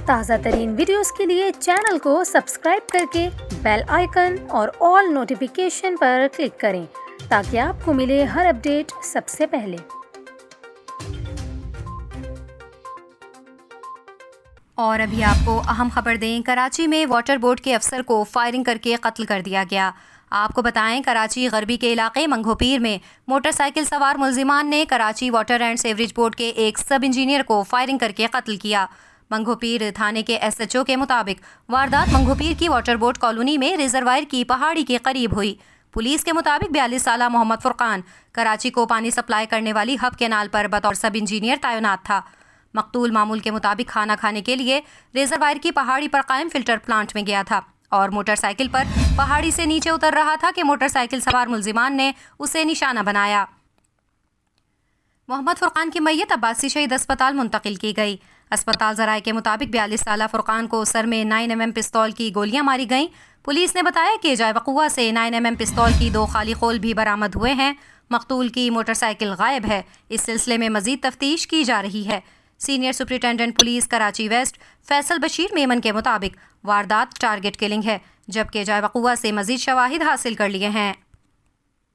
تازہ ترین ویڈیوز کے لیے چینل کو سبسکرائب کر کے بیل آئیکن اور آل نوٹیفیکیشن پر کلک کریں تاکہ آپ کو ملے ہر اپڈیٹ سب سے پہلے۔ اور ابھی آپ کو اہم خبر دیں، کراچی میں واٹر بورڈ کے افسر کو فائرنگ کر کے قتل کر دیا گیا۔ آپ کو بتائیں، کراچی غربی کے علاقے منگو پیر میں موٹر سائیکل سوار ملزمان نے Karachi water and sewerage board کے ایک سب انجینئر کو فائرنگ کر کے قتل کیا۔ منگو پیر تھانے کے ایس ایچ او کے مطابق واردات منگو پیر کی واٹر بورڈ کالونی میں ریزروائر کی پہاڑی کے قریب ہوئی۔ پولیس کے مطابق 42 سالہ محمد فرقان کراچی کو پانی سپلائی کرنے والی ہب کینال پر بطور سب انجینئر تعینات تھا۔ مقتول معمول کے مطابق کھانا کھانے کے لیے ریزروائر کی پہاڑی پر قائم فلٹر پلانٹ میں گیا تھا اور موٹر سائیکل پر پہاڑی سے نیچے اتر رہا تھا کہ موٹر سائیکل سوار ملزمان نے اسے نشانہ بنایا۔ محمد فرقان کی میت عباسی شہید اسپتال منتقل کی گئی۔ اسپتال ذرائع کے مطابق 42 سالہ فرقان کو سر میں 9mm پستول کی گولیاں ماری گئیں۔ پولیس نے بتایا کہ جائے وقوع سے 9mm پستول کی 2 خالی خول بھی برآمد ہوئے ہیں۔ مقتول کی موٹر سائیکل غائب ہے۔ اس سلسلے میں مزید تفتیش کی جا رہی ہے۔ Senior superintendent police Karachi west Faisal Bashir Memon کے مطابق واردات ٹارگٹ کلنگ ہے، جبکہ جائے وقوع سے مزید شواہد حاصل کر لیے ہیں۔